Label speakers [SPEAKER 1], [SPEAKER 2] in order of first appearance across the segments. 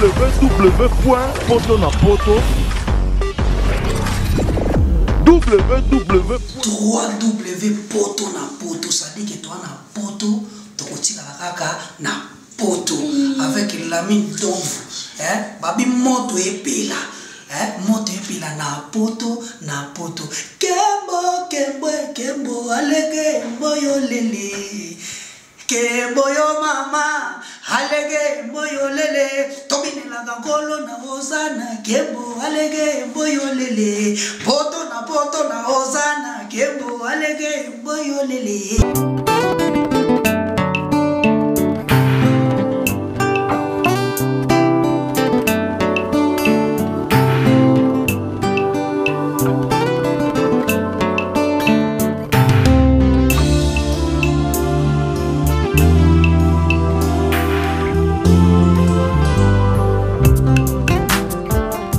[SPEAKER 1] www.potonapoto
[SPEAKER 2] www.potonapoto, ça dit que toi na poto, tu continues la kaka na poto avec la mine d'ombre, babi moto epela, moto epela na poto, kembo kembo kembo alege moyo lele, kembo yo mama alege moyo lele, tobine la gangolo na hosana, kembo alege moyo lele, poto na hosana, kembo alege moyo lele.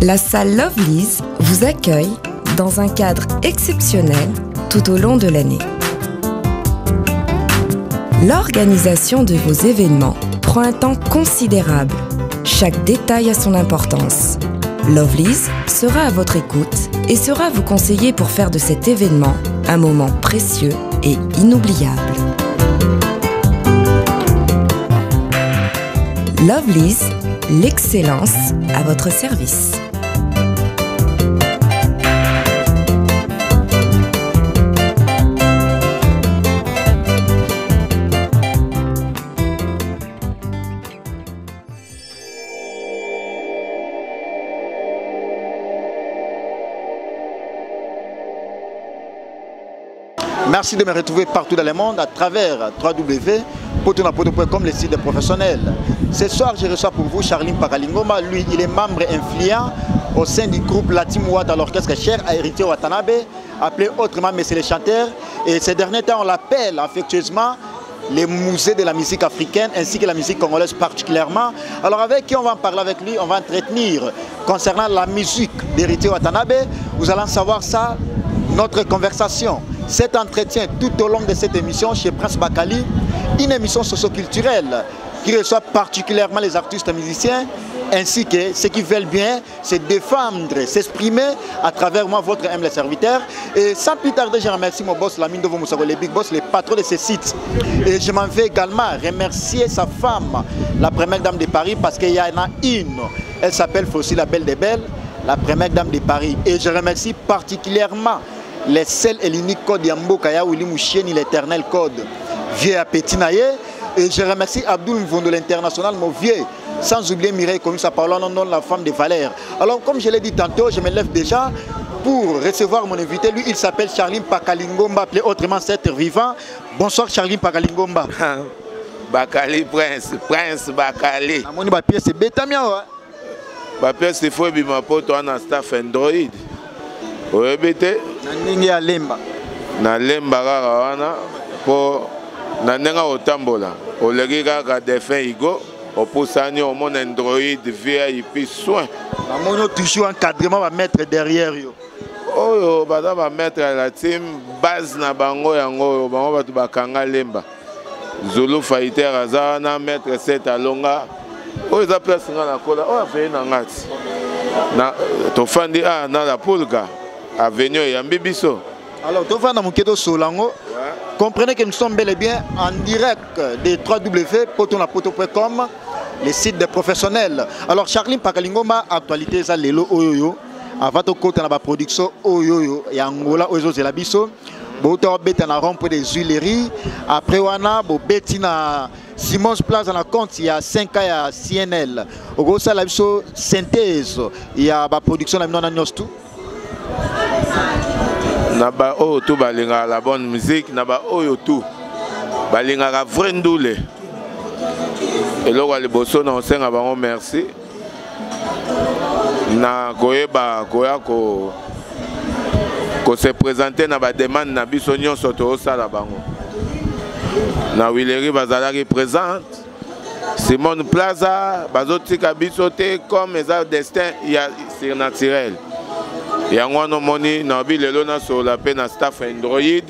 [SPEAKER 3] La salle Lovely's vous accueille dans un cadre exceptionnel tout au long de l'année. L'organisation de vos événements prend un temps considérable. Chaque détail a son importance. Lovely's sera à votre écoute et sera vous conseiller pour faire de cet événement un moment précieux et inoubliable. Lovely's, l'excellence à votre service.
[SPEAKER 4] Merci de me retrouver partout dans le monde à travers www.potonapoto.com, le site des professionnels. Ce soir, je reçois pour vous Charline Pakalingoma. Lui, il est membre influent au sein du groupe Latimouat dans l'orchestre cher à Héritier Watanabe, appelé autrement Messieurs les chanteurs. Et ces derniers temps, on l'appelle affectueusement les musées de la musique africaine ainsi que la musique congolaise particulièrement. Alors avec qui on va en parler avec lui, on va entretenir concernant la musique d'Héritier Watanabe. Vous allez en savoir ça, notre conversation. Cet entretien tout au long de cette émission chez Prince Bakali, une émission socio-culturelle qui reçoit particulièrement les artistes musiciens ainsi que ceux qui veulent bien se défendre, s'exprimer à travers moi, votre humble serviteur. Et sans plus tarder, je remercie mon boss, Lamine Dovo Moussaro, le big boss, le patron de ce site. Et je m'en vais également remercier sa femme, la première dame de Paris, parce qu'il y en a une. Elle s'appelle Fossi, la belle des belles, la première dame de Paris. Et je remercie particulièrement les seuls et l'unique code Yambokaya Willy Mouchieni, l'éternel code vieux à Petit Naye. Et je remercie Abdoul Mvondo, l'international, mon vieux, sans oublier Mireille comme ça parlant non, la femme de Valère. Alors comme je l'ai dit tantôt, je me lève déjà pour recevoir mon invité. Lui, il s'appelle Charline Pakalingoma, appelé autrement cet être vivant. Bonsoir Charline Pakalingoma.
[SPEAKER 5] Bakali Prince Bakali.
[SPEAKER 4] Amoni ba pièce c'est bétamia ouais.
[SPEAKER 5] Ba pièce c'est faut bima poto na staff Android. Ouais bété.
[SPEAKER 4] Na ndenge ya lemba.
[SPEAKER 5] Na lemba kaka wana po na ndenga otambola. Oleki kaka défunt Igo. Opusani au monde Android VIP soin.
[SPEAKER 4] Amoni toujours encadrement va mettre derrière yo.
[SPEAKER 5] Oh yo bada va mettre la team base na bango yango bango batu bakanga lemba. Zulu Fighter azana mettre 7 alonga. Oh ils appellent ça na kola. Oh fait na ngati. Na to fandi a na la pulga. Avenue Yambibiso.
[SPEAKER 4] Alors, tout le monde a Solango. Comprenez que nous sommes bel et bien en direct de www.potonapoto.com, les sites des professionnels. Alors, Charline Pakalingoma, actualité, ça, Lelo Oyoyo. Avant de côté, on a la production Oyoyo. Et Angola, Oyoyo, c'est la biso. Boto bête na rond des Huileries. Après, on a bête na Simon's Place, on a compte, il y a 5 ans à CNL. Au gros, ça, la biso synthèse. Il y a la production, on a tout.
[SPEAKER 5] Naba oyo tout balinga la bonne musique naba oyo tout balinga la vraie ndoule eloko liboso na osenga bango merci na koyeba koya ko se présenter na ba demande na biso nyonso to osala bango na Huileries bazalaki présente Simone Plaza bazotika biso te comme eza destin ya surnaturel. Yango no moni na bilelo na so la pe na staff Android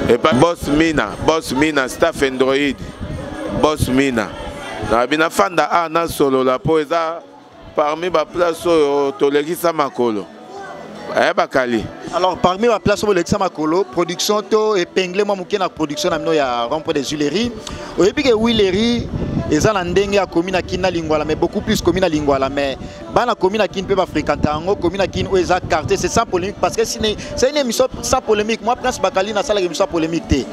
[SPEAKER 5] et pas boss mina staff Android boss mina na bina fanda a na solo la po eza parmi ba place oyo tolekisa makolo bakali.
[SPEAKER 4] Alors parmi la place où Alexandre Makolo, production to épinglé moi mouké na production na mino ya rond-point des Huileries. Au début que Huileries eza na ndenge ya commune kina lingwala mais beaucoup plus commune lingwala mais bana commune kina peut pas fréquenter ngo commune kina où eza quartier c'est sans polémique parce que c'est une émission sans polémique. Moi Prince Bakali na sala émission polémique té.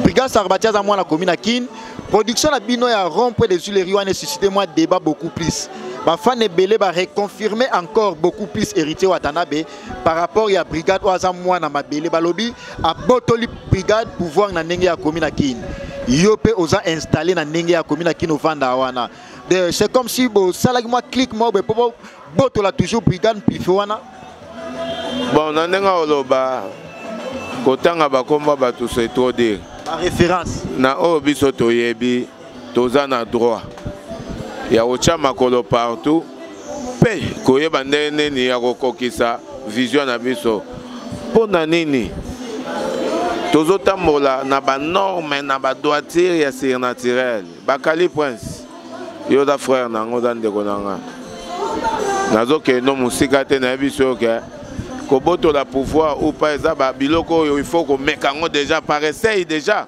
[SPEAKER 4] Brigade Sarbatia za moi na commune kina production na bino ya rond-point des Huileries a nécessité moi débat beaucoup plus. Bafan Ebele va reconfirmer encore beaucoup plus héritier Watanabe par rapport à brigade Oaza Mwana Mabele Balobi à Botoli brigade pouvoir na ndenge ya commune Kin. Yope oza installé na ndenge ya commune Kin au Vanda wana. C'est comme si bo salagi moi clic moi bo Botola toujours brigade pifoana.
[SPEAKER 5] Bon na ndenge oloba kotanga bakomba batu c'est trop dire.
[SPEAKER 4] La référence
[SPEAKER 5] na o biso toyebi toza na droit. Ya ocha makolo partout pe koyeba ndene ni ya kokokisa vision na biso pona nini tozotambola na ba norme na ba droiture ya surnaturel bakali prince yo da frère nango da ndeko nanga nazoke no musika te na biso ke koboto la pouvoir ou pas eza ba biloko il faut ko mekango déjà par essai déjà.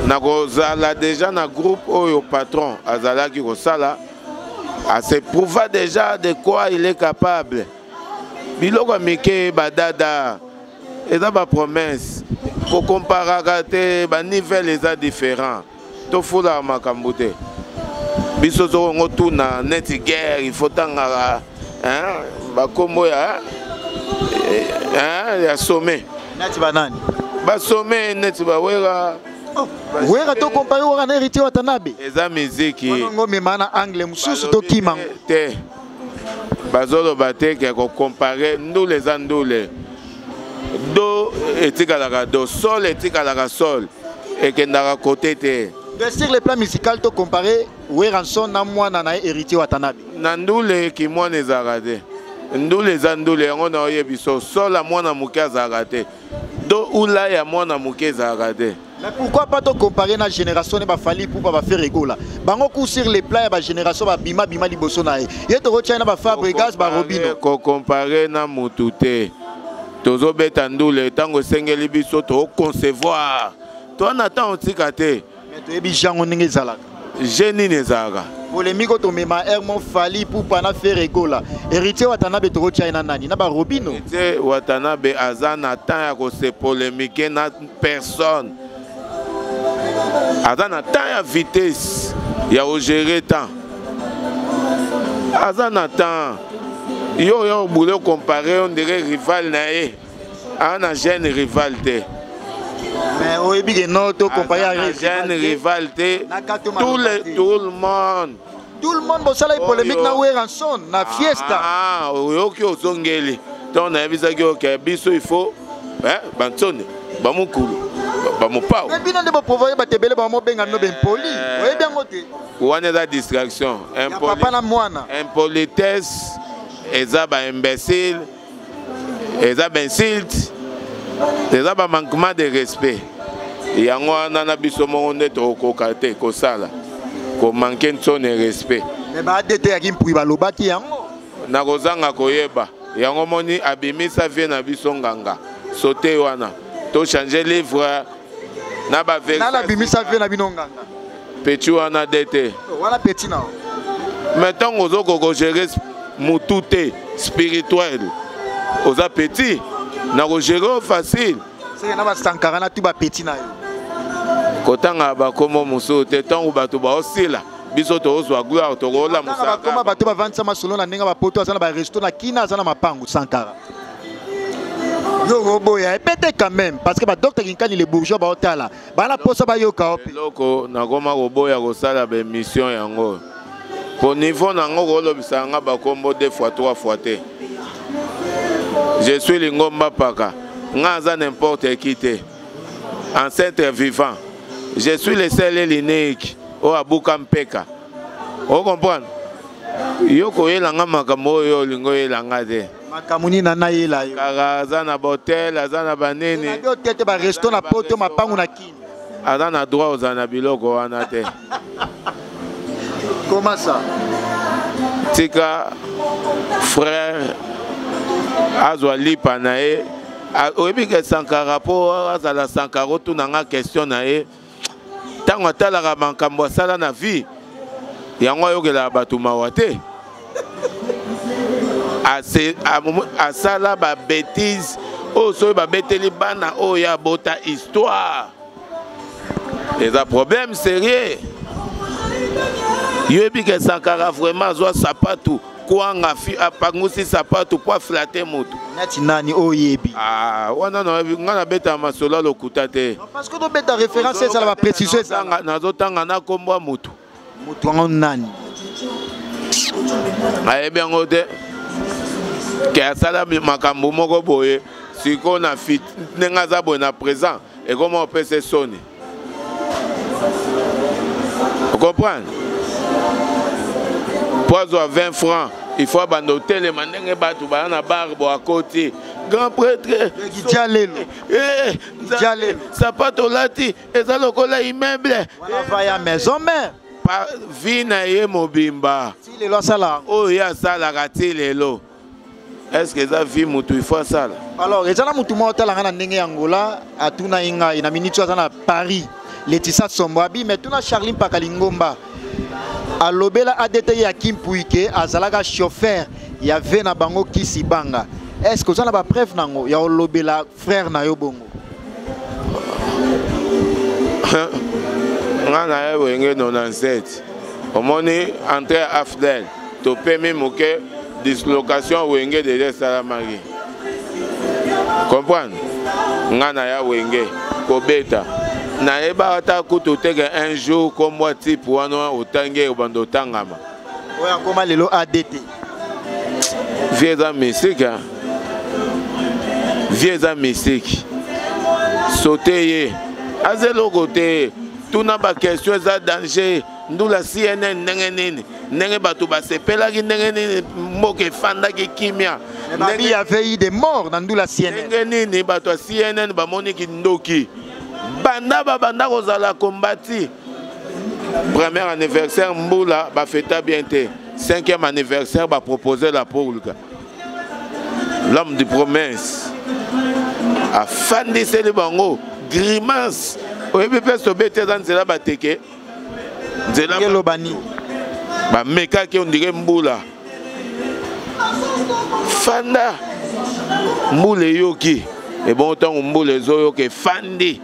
[SPEAKER 5] Nakozala déjà na groupe oyo patron azalaki kosala a se prouva déjà de quoi il est capable. Biloko mike badada eza ba promesse ko comparaka te ba niveau eza différent to fula makambo te biso zo ngo tuna net guerre il faut tanga ba kombo ya sommet
[SPEAKER 4] net banani
[SPEAKER 5] ba sommet net ba wera.
[SPEAKER 4] Oui, to comparé au héritier Watanabe.
[SPEAKER 5] Eza musique.
[SPEAKER 4] On me mana anglais mususu to kima.
[SPEAKER 5] Te. Bazolo bate ke ko comparer nous les andole. Do etika la do sol etika la sol et que ndaka côté te.
[SPEAKER 4] Sur le plan musical to comparer Weranson na mwana na héritier Watanabe.
[SPEAKER 5] Nandule ki mwana ezarade. Ndule zandule on a yebiso sol a mwana muke azarade. Do ula ya mwana muke azarade.
[SPEAKER 4] Mais pourquoi pas te comparer na génération ne ba fali pour ba faire rigola. Bango coup sur les plats ba génération ba bima liboso na ye. Ye to retient na ba Fabregas ba Robino.
[SPEAKER 5] Ko comparer na mutute. Tozo betandule tango sengeli biso to concevoir. To on attend otikate.
[SPEAKER 4] Mais to ebi jango ninge zalaka.
[SPEAKER 5] Génie nezaka.
[SPEAKER 4] Polémique to mema Hermon fali pour pas na faire rigola. Héritier Watanabe to retient na nani na ba Robino.
[SPEAKER 5] Héritier Watanabe azana temps ya ko se polémiquer na personne. Azana temps ya vitesse ya o gérer temps. Azana temps yo boulot comparer on dirait rival na e. Ana jeune rivalité.
[SPEAKER 4] Mais o ebi no to comparer à
[SPEAKER 5] jeune rivalité. Tout le monde.
[SPEAKER 4] Tout le monde bo sala polémique na Weranson na fiesta.
[SPEAKER 5] Ah, yo ki ozongeli. Ton na bisa ki o ke biso il faut bantone ba mukulu.
[SPEAKER 4] Mais bien on ne peut pas ba tebele ba mo benga no ben poli. Oui bien ngote.
[SPEAKER 5] Wana da distraction, impolitesse, eza ba imbécile, eza ba insulte, eza ba manquement de respect. Yango wana na biso mo nde to kokate ko sala. Ko manquer son respect.
[SPEAKER 4] Mais ba dete ya kimpui ba lobaki yango.
[SPEAKER 5] Na kozanga koyeba. Yango moni abimisa vie na biso nganga. Sauter wana. To changer livre. Na ba vexation.
[SPEAKER 4] Na bimisa vie na binonganga.
[SPEAKER 5] Petit wana dete.
[SPEAKER 4] Wana petit na.
[SPEAKER 5] Maintenant ozo ko gérer mutute spirituel. Oza petit. Na ko gérer facile.
[SPEAKER 4] C'est na ba sankara na tu ba petit na yo.
[SPEAKER 5] Kotanga ba komo muso te tangu bato ba osila. Biso to ozwa gloire to rola musaka.
[SPEAKER 4] Koma bato ba vantsa masolo na ninga ba poto azana ba resto na kina azana mapangu sankara. Yo roboya peut-être quand même parce que ba docteur kinkani les bourgeois ba otala ba na poso ba yoka ope
[SPEAKER 5] loko na goma roboya ko sala ba mission yango pour niveau na ngo lo bisanga ba kombo 2 fois 3 fois te je suis lingomba paka ngaza n'importe qui te ancêtre vivant je suis le seul l'unique o abuka mpeka o comprendre yo ko yelanga makambo yo lingo yelanga te
[SPEAKER 4] makamuni na yela yo
[SPEAKER 5] azana botel azana banene
[SPEAKER 4] na yo tete ba resto na poto mapangu na kini
[SPEAKER 5] azana droit ozana biloko wana te
[SPEAKER 4] Comment ça?
[SPEAKER 5] Tika frère azwa lipa na ye oyebi ke Sankara po azala Sankara tu nanga question na ye tango atalaka makambo asala na vie yango ayokela bato mawa te asala ba bêtise oyo soki babeteli bana oyo ya bota histoire eza problème sérieux yoyebi ke Sankara vraiment azwa sapatu kwanga fi apangusi sapatu po aflate moto
[SPEAKER 4] neti nani oyebi
[SPEAKER 5] wana nga na beta masolo lokuta te
[SPEAKER 4] parce que do beta référence ezala ba précision ezanga
[SPEAKER 5] nazotanga na kombo moto
[SPEAKER 4] moto wango nani
[SPEAKER 5] ayebi yango te ke asala makambo moko boye siko na fit ndenge aza boye na présent ekoma opesa soni comprendre poizo à 20 francs il faut abandonner le mandenge batu ba na barbe à côté grand prêtre
[SPEAKER 4] Dialelo
[SPEAKER 5] sapato lati eza lokola immeuble
[SPEAKER 4] va ya maison mère
[SPEAKER 5] pa vina ye mobimba
[SPEAKER 4] si lelo sala
[SPEAKER 5] o ya sala kati lelo est-ce que ça vie mutu il faut ça
[SPEAKER 4] alors ezala mutu mo tala ngana ndenge yangola atuna inga ina minute aza na Paris Letisa Somboabi mais tuna Charline Pakalingomba alobela adete ya Kimpuike azalaka chauffeur ya vena bango Kisibanga est-ce que vous avez ba preuve nango ya olobela frère na yo bongo
[SPEAKER 5] ngana ya wenge 97 omoni entrée afdel to pemi moke dislocation wenge de salamagi comprendre ngana ya wenge kobeta na eba ata kutu tege un jour comme moi type wana otange obando tangama
[SPEAKER 4] oya koma lelo ADT
[SPEAKER 5] vieza mystique sauter azelo côté tout na ba question za danger ndula CNN ndenge nini ndenge bato basepelaki ndenge nini moke fandaki kimia
[SPEAKER 4] il y avait eu des morts dans ndula CNN
[SPEAKER 5] ndenge nini bato ya CNN bamoniki ndoki banda kozala kombati premier anniversaire mbula ba fêta bien te 5e anniversaire ba proposer la polka l'homme de promesse a fandise le bango grimace oyebi pe sobete za nzela bateke nzela
[SPEAKER 4] lobani
[SPEAKER 5] ba mekaki on dirait mbula fanda mbule yoki et bon temps mbule zoyo ke fandi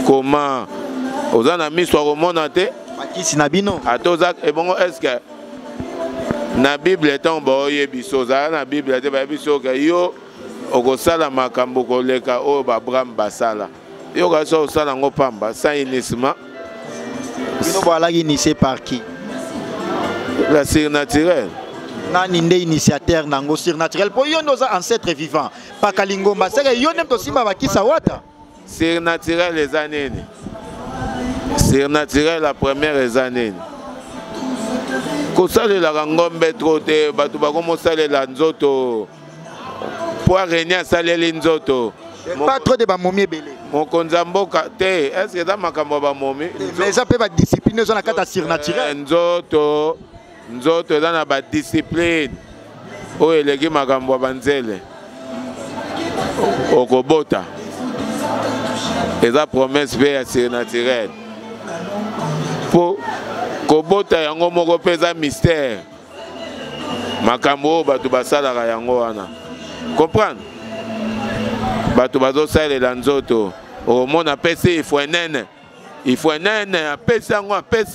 [SPEAKER 5] comment ozana miswa komona te
[SPEAKER 4] makisi na bino
[SPEAKER 5] atoza et bon est-ce que na bible etant ba yebiso za na bible te ba yebiso ke yo okosala makambo koleka o ba Abraham basala yo ka so sala ngo pamba sans initiement
[SPEAKER 4] bino voilà initié par qui
[SPEAKER 5] la surnaturel
[SPEAKER 4] nani nde initiateur nango surnaturel po yo ndoza ancêtre vivant Pakalingomba c'est que yo nem to simba bakisa wata
[SPEAKER 5] surnaturel les années surnaturel la première année kosalela ngombe trop te bato bakomosalela nzoto po arenya saleli nzoto
[SPEAKER 4] pas trop de ba momi belé
[SPEAKER 5] mokonza mboka te est-ce que dans makambo ba momi
[SPEAKER 4] mais ça peut ba discipline zona kata surnaturel
[SPEAKER 5] nzoto eza na ba discipline oyo eleki makambo banzele okobota eza promesse pe ya surnaturel po kobota yango moko pe eza mystère makambo oyo bato basalaka yango wana comprendre bato bazosalela nzoto omona apesi ifo enene apesi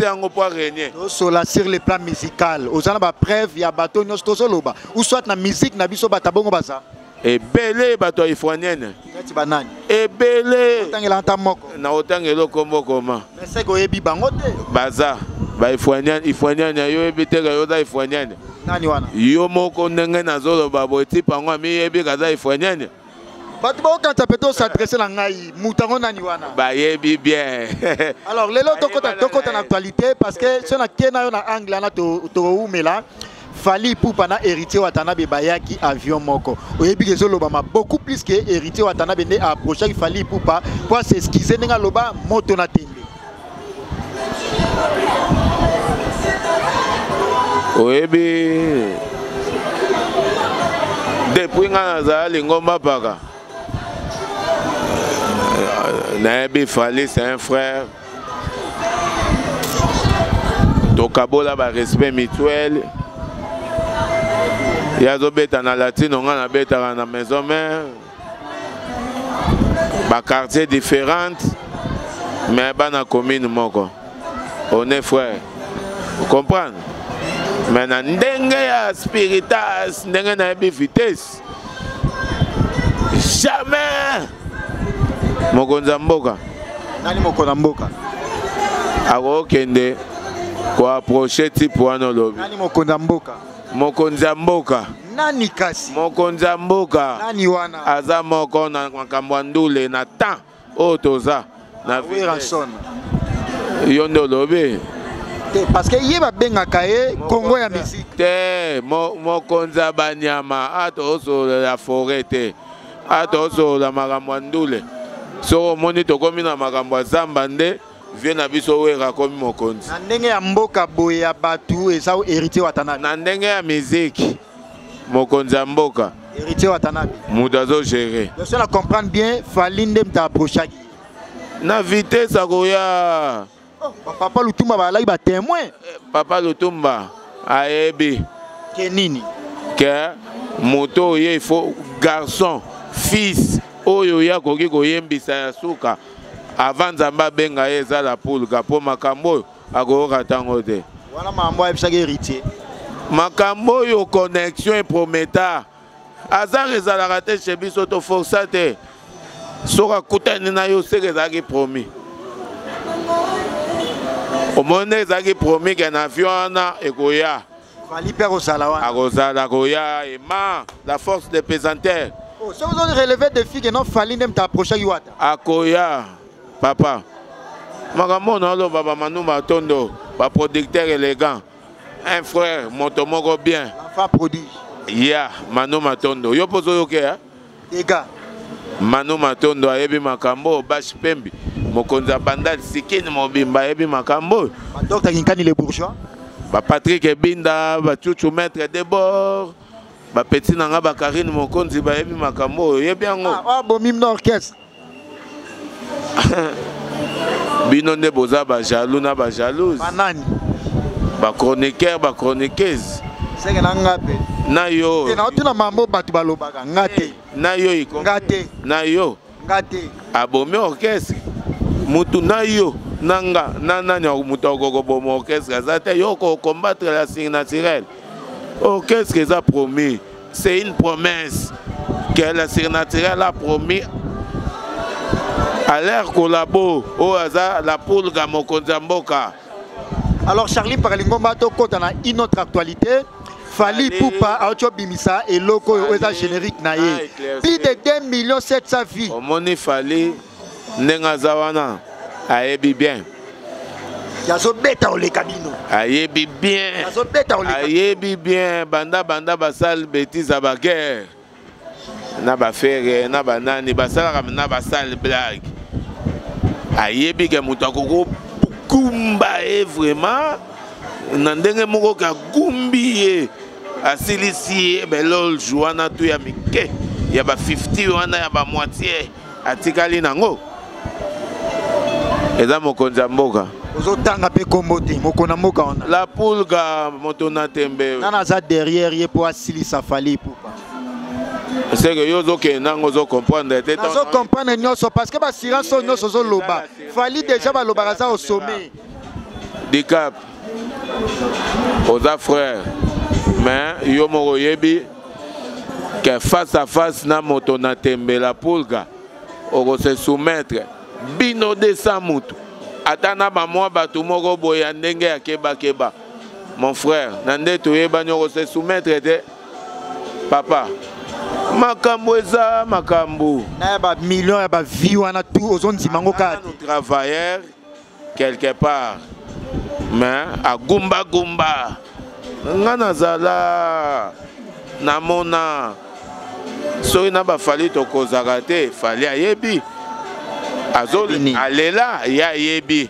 [SPEAKER 5] yango po arenie
[SPEAKER 4] tosola sur le plan musical ozana ba preuve ya bato nyonso tozoloba ou soit na musique na biso bato bongo baza
[SPEAKER 5] ebele bato ya ifo enene
[SPEAKER 4] neti banani
[SPEAKER 5] ebele
[SPEAKER 4] otangela nta moko
[SPEAKER 5] na otangela kombo koma
[SPEAKER 4] mais c'est que oyebi bango te
[SPEAKER 5] baza ba ifo enene yo yebi te yo za ifo enene
[SPEAKER 4] nani wana
[SPEAKER 5] yo moko ndenge nazoloba boye ti pango amiyebi kaza ifo enene
[SPEAKER 4] bato bakokanta pe s'adresser na ngai mutango nani wana
[SPEAKER 5] bayebi bien
[SPEAKER 4] alors lelo tokota na actualité parce que so na kena yo na angle ana toumela Fally Ipupa na héritier Watanabe bayaki avion moko oyebi kezoloba ma beaucoup plus que héritier Watanabe ne approcher Fally Ipupa pour s'excuser ndenge loba moto na tende
[SPEAKER 5] oyebi depuis nga nazali ngomba paka nayebi Fally c'est un frère tokabola ba respect mutuel yazo beta na latino nga na beta na maison mère ba quartier différentes mais ba na commune moko on est frère vous comprenez mais na ndenge ya spiritas ndenge na yebi vitesse jamais mokonza mboka
[SPEAKER 4] nani mokonza mboka
[SPEAKER 5] akokende ko approcher type wana lobi
[SPEAKER 4] nani mokonza mboka
[SPEAKER 5] mokonza mboka
[SPEAKER 4] nani kasi
[SPEAKER 5] mokonza mboka
[SPEAKER 4] nani wana
[SPEAKER 5] aza moko na makambo ndule na temps otoza na
[SPEAKER 4] Ranson
[SPEAKER 5] yo nde olobi
[SPEAKER 4] parce que yeba bengaka ye Congo ya musique
[SPEAKER 5] te mokonza banyama ato osola la forêt te ato osola makambo ndule so omoni tokomi na makambo zamba nde vie na biso wera komi mokonzi
[SPEAKER 4] na ndenge ya mboka boye ya batu eza héritier watanabe
[SPEAKER 5] na ndenge ya musique mokonzi ya mboka
[SPEAKER 4] héritier watanabe
[SPEAKER 5] mutu azogere
[SPEAKER 4] je suis à comprendre bien Fally nde mta approchaki
[SPEAKER 5] na vitesse akoya
[SPEAKER 4] papa Lutumba balaki ba témoin
[SPEAKER 5] papa Lutumba ayebi
[SPEAKER 4] ke nini
[SPEAKER 5] ke moto ye il faut garçon fils oyo ya koki koyembisa ya suka avant nzambe abenga ye ezala pulka mpo makambo oyo akoyoka ntango te
[SPEAKER 4] wana mambo ayebisaki héritier
[SPEAKER 5] makambo oyo connexion eprometa azar ezalaka te chez biso toforsa te soki akutani na yo seke ezalaki promis omoni ezalaki promis ke na avion wana ekoya
[SPEAKER 4] Fally mpe akozala wana
[SPEAKER 5] akozala koya ema la force de pesanteur
[SPEAKER 4] soki ozoli relevé défi ke non Fally nde mta approchaki wata
[SPEAKER 5] akoya papa makambo na oloba bamanu matondo baproducteur élégant un frère moto moko bien
[SPEAKER 4] l'enfant prodige
[SPEAKER 5] ya Manu Matondo yo pozo yoke ya
[SPEAKER 4] dega
[SPEAKER 5] Manu Matondo ayebi makambo Bash Pembi mokonza bandal sikini mobimba ayebi makambo
[SPEAKER 4] ba docteur Kinkani les bourgeois
[SPEAKER 5] ba Patrick Ebinda ba Chuchu maître de bord ba petit nanga ba Karine mokonzi ba yebi makambo yebi yango
[SPEAKER 4] bon mime orchestre
[SPEAKER 5] bino nde boza ba jaloux na ba jalouse
[SPEAKER 4] banani
[SPEAKER 5] ba chroniqueur ba chroniqueuse
[SPEAKER 4] seke na ngape
[SPEAKER 5] na yo
[SPEAKER 4] na otuna mambo batu balobaka ngate
[SPEAKER 5] na yo
[SPEAKER 4] ngate
[SPEAKER 5] na yo
[SPEAKER 4] ngate
[SPEAKER 5] abomi orchestre mutu na yo nanga na nani mutu akokoboma orchestre aza te yo combattre la signe naturelle orchestre eza promis c'est une promesse que la signe naturelle a promis à l'air collabo o aza la pulga mokonzi ya mboka.
[SPEAKER 4] Alors Charlie Paralingoma to kota na une autre actualité Fally Ipupa aocho bimisa et loko oza générique na ye plus de 2 700 000 vies
[SPEAKER 5] omoni Fally ndenga zawana ayebi bien
[SPEAKER 4] yazo beta oleka bino
[SPEAKER 5] ayebi bien
[SPEAKER 4] yazo beta oleka
[SPEAKER 5] ayebi bien banda basal bêtise ba guerre na ba fere na banani basala na basal blague ayebi ke mutu akoko kumba vraiment na ndenge moko ka gumbi ye asilisi ye belol juana tu ya mike ya ba 50 wana ya ba moitié atikali nango eza mokonzi ya mboka
[SPEAKER 4] ozotanga pe kombo te mokona mboka wana
[SPEAKER 5] la pulga moto na tembe
[SPEAKER 4] nana aza derrière ye po asilisa Fally Ipupa
[SPEAKER 5] c'est que yo ozokende nango ozocomprendre te
[SPEAKER 4] nazocomprendre nyonso parce que basirance oyo nyonso ozoloba Fally déjà balobaka aza au sommet
[SPEAKER 5] dicap oza frère mais yo moko yebi que face à face na moto na tembe la pulga oko se soumettre bino de samutu ata na bamwa bato moko boya ndenge ya keba mon frère na nde toyeba nyoko se soumettre te papa makambo eza makambo
[SPEAKER 4] na ba millions ya ba vie wana tout ozondima ngo kati
[SPEAKER 5] nous travailleurs quelque part mais a gumba nga nazala namona soki na ba Fally tokozaka te Fally ayebi alela ya yebi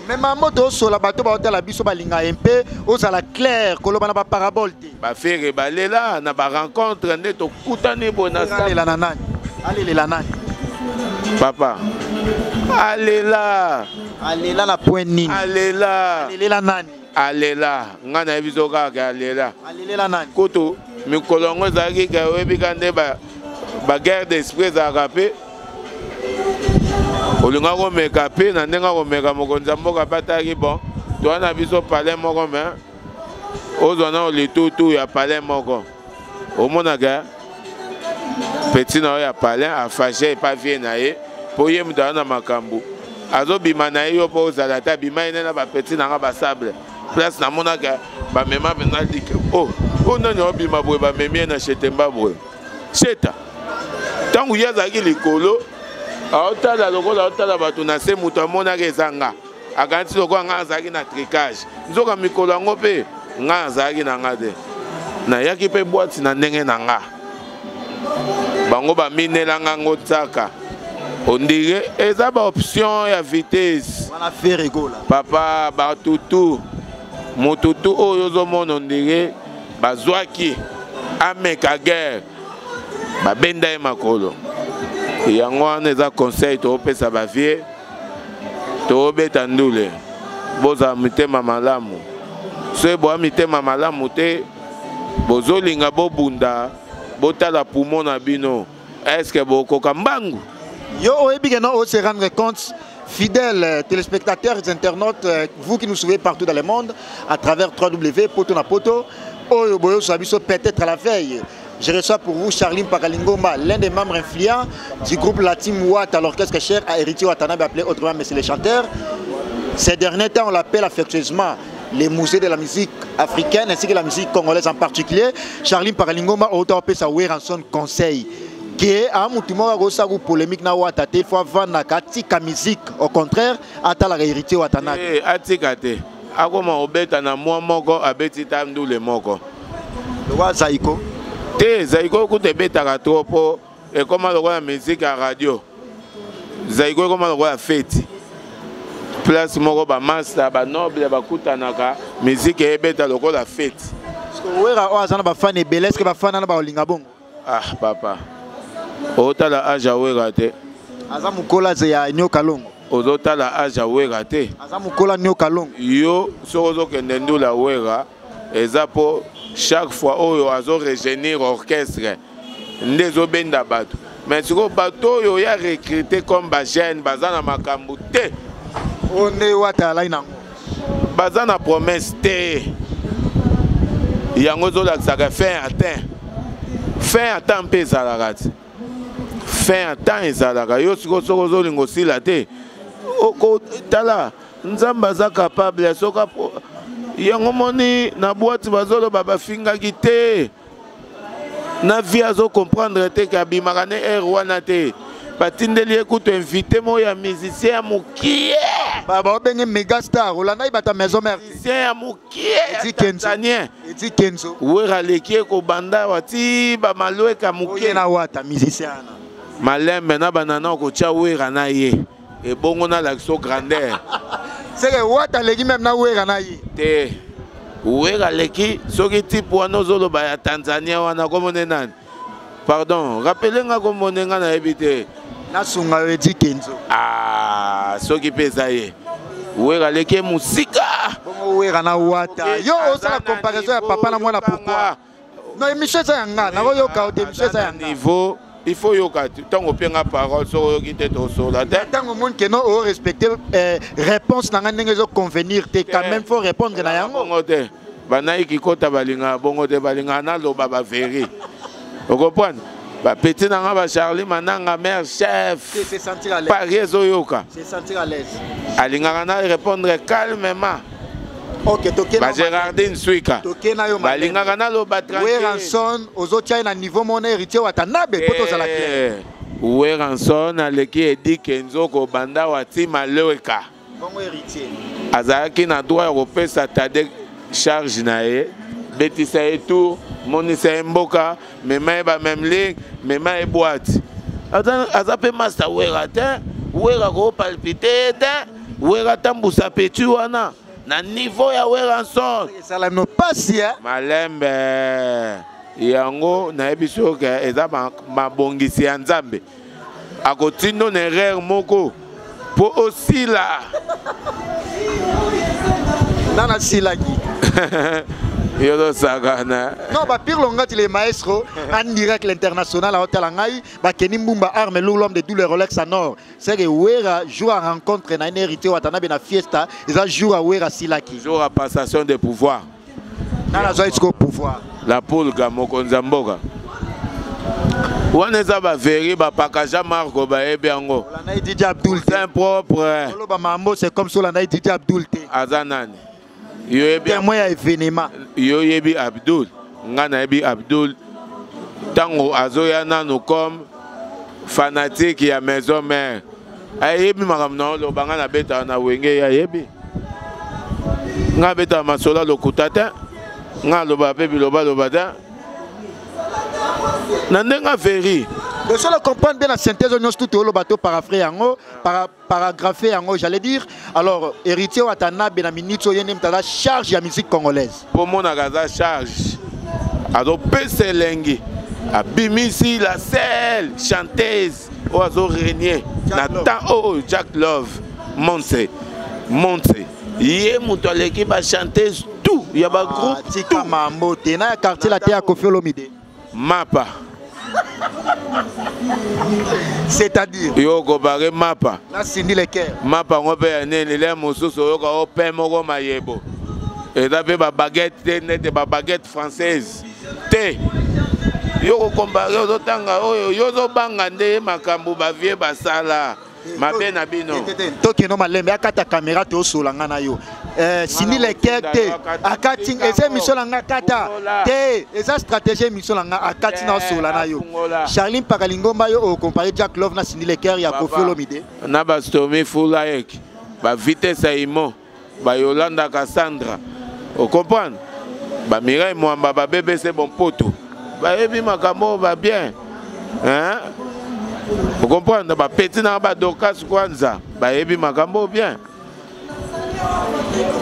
[SPEAKER 4] Même à moto sur la bateau ba la biso balinga MP oza la clair koloba na ba parabole te.
[SPEAKER 5] Ba faire balela na ba rencontre ndeto kutani bona
[SPEAKER 4] ça la nani. Allez la nani.
[SPEAKER 5] Papa. Allez là.
[SPEAKER 4] Allez là na point nini.
[SPEAKER 5] Allez là.
[SPEAKER 4] Allez la nani.
[SPEAKER 5] Allez là. Ngana biso ka allez là.
[SPEAKER 4] Allez la nani.
[SPEAKER 5] Koto mikolongo zaki ka webi kande ba guerre d'esprit za rapé. Olinga ko meka pe na ndenga ko meka mokonza mboka pataki bon to na biso palais moko me ozona o litutu ya palais moko omona ga petit na ya palais a fâché pas vie na ye po ye mutana na makambu azo bima na yo po zala ta bima ene na ba petit na ba sable place na mona ga ba mema na dik o na nyo bima bo ba memie na chetemba bo cheta tangu ya zaki likolo aotala lokola aotala bato na se mutu amonaka ezanga akanisi lokola nga azalaki na tricage nzoka mikolo yango mpe nga azalaki na nga te nayaki mpe bwati na ndenge na nga bango baminelanga ngo tsaka ondire eza baoption ya vitesse papa batutu motutu oyo ozomona ondire bazwaki ameka guerre babenda ye makolo yango wana eza conseil toopesa bavie toobeta ndule bozala mitema malamu so eboya mitema malamu te bozolinga bobunda botala poumon na bino eske bokoka mbangu
[SPEAKER 4] yo oyebi ke non se rendre compte fidèles téléspectateurs et internautes vous qui nous suivez partout dans le monde à travers www.potonapoto oyo boyo sabiso peut-être à la veille. Je reçois pour vous Charline Pakalingoma, l'un des membres influents du groupe Latin Ouatt à l'orchestre cher à Héritier Watanabe, appelé autrement Monsieur les Chanteurs. Ces derniers temps, on l'appelle affectueusement les musées de la musique africaine ainsi que la musique congolaise en particulier. Charline Pakalingoma a appelé ça Ranson Conseil. Qui est à Moutouma Rosagu polémique na Ouatta, il faut vendre la musique. Au contraire, à la Héritier Watanabe.
[SPEAKER 5] Atikate, akoma obeta na moi moko abeti tamdu le moko.
[SPEAKER 4] Wa Zaiko.
[SPEAKER 5] Te Zaiko kute betaka trop et comment le la musique à radio. Zaiko comment le la fête. Place moko ba master ba noble ba kutanaka musique e beta le la fête.
[SPEAKER 4] Parce que wera o azana ba fan e belesse que ba fan na ba olinga bongo.
[SPEAKER 5] Ah papa. Otala aja wera te.
[SPEAKER 4] Azamu kola ze ya nyoka longo.
[SPEAKER 5] Ozotala aja wera te.
[SPEAKER 4] Azamu kola nyoka longo.
[SPEAKER 5] Yo sozo kende ndula wera ezapo chaque fois oyo azo rejeunir orchestre ndezo benda bato mais siko bato yo ya recruter comme ba jeune bazana makambu te
[SPEAKER 4] onde wata la inango
[SPEAKER 5] bazana promesse te yango zo la saka fin atteint pe zalagati fin atteint ezalaka yo siko soko zo lingo sila te oko tala nzamba za capable soka yango moni na boîte bazolo baba finga gite na vie azo comprendre te ka bimaka ne er wana te batindeli écoute invité mo ya musicien ya mukie
[SPEAKER 4] baba obenge mega star olanda ibata maison mère
[SPEAKER 5] musicien ya mukie Tanzanien
[SPEAKER 4] eti Kenzo
[SPEAKER 5] wera leki ko banda wati ba malwe ka mukie
[SPEAKER 4] na wata musicien
[SPEAKER 5] malembe na banana ko tia wera na ye et bongo na l'action grandeur.
[SPEAKER 4] C'est que wata leki même na wera na ye
[SPEAKER 5] te wera leki soki type wana zolo ba Tanzania wana komone nani pardon rappelenga komone nga na ebite
[SPEAKER 4] na sunga edi Kenzo
[SPEAKER 5] ah soki pesa ye wera leki musika
[SPEAKER 4] bongo wera na wata yo osala comparaison ya papa na mwana pourquoi non émission ça yanga na yo ka de émission ça yanga
[SPEAKER 5] niveau il faut yoka tango penga parole so yoki te to so la
[SPEAKER 4] tango monde que non au respecter réponse na ndenge zo convenir te quand même faut répondre na yango
[SPEAKER 5] bongo te banayi ki kota balinga bongo te balinga na lo baba veri vous comprenez ba petit na nga ba Charlie mananga mère chef
[SPEAKER 4] c'est sentir à l'aise
[SPEAKER 5] pas réseau yoka
[SPEAKER 4] c'est sentir à l'aise
[SPEAKER 5] alinga na répondre calmement.
[SPEAKER 4] OK toke
[SPEAKER 5] ba Gérardine Suika
[SPEAKER 4] toke na yo
[SPEAKER 5] balinga na lo ba tranquille
[SPEAKER 4] Ranson ozotia na niveau mon héritier Watanabe poto za la claire
[SPEAKER 5] Ranson aleki edi Kenzo ko banda wati maleweka
[SPEAKER 4] bongo héritier
[SPEAKER 5] azaki na droit européen tade charge na ye betisa et tout monisa mboka mema ba même ligne mema e boîte azape master wera te wera ko palpiter te wera tambusa petit wana na niveau ya wera son
[SPEAKER 4] ça la no pasi hein
[SPEAKER 5] malembe yango na ebiso ke eza mabongisi ya Nzambe akotindo na erreur moko po osila
[SPEAKER 4] nana silaki
[SPEAKER 5] Yodo Sagana.
[SPEAKER 4] Non, bah pire l'ongati les maestros en direct l'international à Hôtel Angaï, bah Kenny Mbumba arme l'homme de tous les Rolex à Nord. C'est que Wera joue à rencontre na une hérité ou atana bena fiesta, ils a joue à Wera Silaki.
[SPEAKER 5] Joue à passation de pouvoir.
[SPEAKER 4] Dans la joie jusqu'au pouvoir.
[SPEAKER 5] La poule Gamoko Nzamboga. Waneza ba veri ba pakaja Marco ba ebiango.
[SPEAKER 4] La naï Didi Abdul.
[SPEAKER 5] C'est propre.
[SPEAKER 4] Solo ba mambo c'est comme ça la naï Didi Abdul.
[SPEAKER 5] Azanani. Yo ebi
[SPEAKER 4] témoin à événement.
[SPEAKER 5] Yo ebi Abdul. Ngana ebi Abdul. Tango azoya nanu comme fanatique ya maison mère. Ayebi makamna lo banga na beta na wenge ya yebi. Nga beta masola lokutata. Nga lo ba pebi lo ba da. Nandenga veri.
[SPEAKER 4] Le seul à comprendre bien la synthèse de tout le bateau paragraphé en j'allais dire. Alors, héritier Watana Benaminito Yenem Tada charge la musique congolaise.
[SPEAKER 5] Pour mon agaza charge. Alors, Pesselengi. Abimisi la selle chanteuse. Oiseau régnier. Nathan oh Jack Love. Monte. Yé mouton l'équipe a chanté tout. Il y a un groupe.
[SPEAKER 4] Tika Mambo. Tena quartier la terre à Kofi Olomide.
[SPEAKER 5] Mapa.
[SPEAKER 4] C'est-à-dire
[SPEAKER 5] yo go bare mapa
[SPEAKER 4] na sindi le cœur
[SPEAKER 5] mapa ngobe ya nene le mosusu yo ko pe moko mayebo et d'après ba baguette net ba baguette française te yo ko comparer yo tanga oyo yo zo banga nde makambu ba vie basala mabe na bino
[SPEAKER 4] toki no malembe akata caméra to solanga na yo sindi le cœur te akati eza mission langa kata te eza stratégie mission langa akati na sola na yo Charline Pakalingomba yo o comparer Jack Love na sindi le cœur ya Kofi Olomide
[SPEAKER 5] na ba Stormy Fulaek ba Vitesse Aimo ba Yolanda Cassandra o comprendre ba Mireille Mwamba ba BBC bon poto ba ebi makambo ba bien hein. Vous comprenez? Bah petit na ba Dorcas Kwanza, bah ebi makambo bien.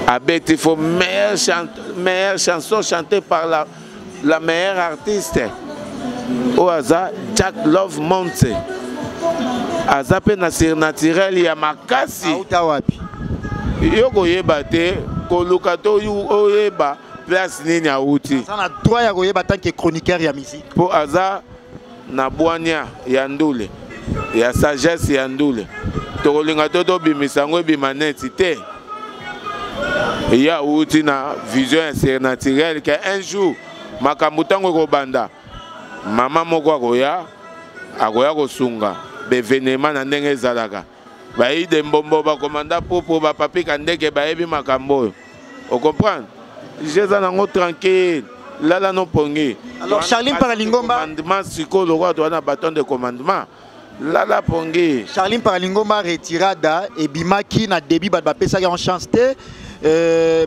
[SPEAKER 5] Abet il faut meilleure chanson chantée par la meilleure artiste. Au hasard Jack Love Monte. Azape na sir naturel ya makasi.
[SPEAKER 4] Auta wapi?
[SPEAKER 5] Yo koyeba te ko lukato yu oyeba place nini auti.
[SPEAKER 4] Ça na droit ya koyeba tant que chroniqueur ya musique.
[SPEAKER 5] Pour hasard na boania ya ndule ya sagesse ya ndule tokolinga toto bimisango bimaneti te ya uti na vision ya ser naturel que un jour makambo tango kobanda mama moko akoya kosunga bevenema na ndenge ezalaka baide mbombo bakomanda popo bapapika ndeke bayebi makambo oyo ocomprendre jeza nango tranquille lala no pongi.
[SPEAKER 4] Alors Charline Pakalingomba
[SPEAKER 5] commandement psychologue doit na bâton de commandement lala pongi.
[SPEAKER 4] Charline Pakalingomba retirada et bimaki na début ba pesa en chanté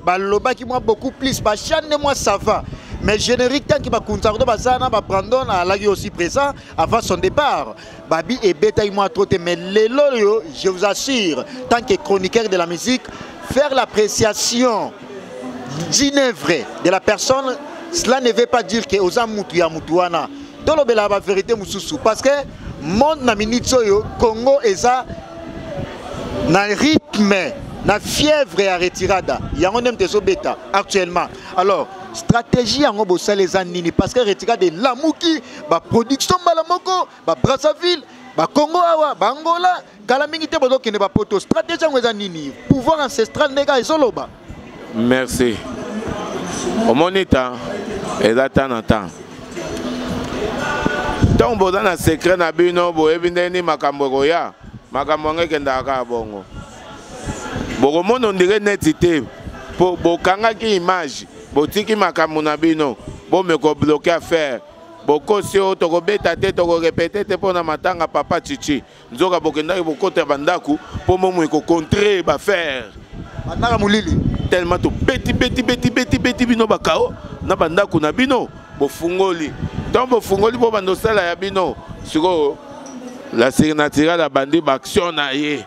[SPEAKER 4] baloba qui moi beaucoup plus ba chane moi ça va mais générique tant qui ba kontardo bazana ba Brandon a lagi aussi présent avant son départ babi et beta moi trop mais lelo je vous assure tant que chroniqueur de la musique faire l'appréciation d'une œuvre de la personne. Cela ne veut pas dire que aux amoutuya mutuana. Dans le la vérité mususu parce que monde na minitso yo Congo eza na rythme na fièvre à retirada. Ya on aime des bêta actuellement. Alors stratégie en bossa les anini parce que retirada de lamuki ba production balamoko ba Brazzaville ba Congo awa ba Angola kala mingi te bodo kene ba poto stratégie en anini pouvoir ancestral nega ezoloba.
[SPEAKER 5] Merci. Au monita et d'attendre temps. Tant que dans le secret na bino bo ebindeni makambo goya makambo ngekenda ka bongo. Boko mono ndire netité po bokanga ki image botiki makambo na bino bo me ko bloquer affaire. Boko sio to ko beta te to ko répéter te pona matanga papa chichi. Nzoka bokenda bokota bandaku po momo ko contrer ba faire.
[SPEAKER 4] Bandaka mulili
[SPEAKER 5] tellement to beti bino bakao na bandako na bino bo fungoli donc bo fungoli bo bando sala ya bino siko la série naturelle la bandi ba action na ye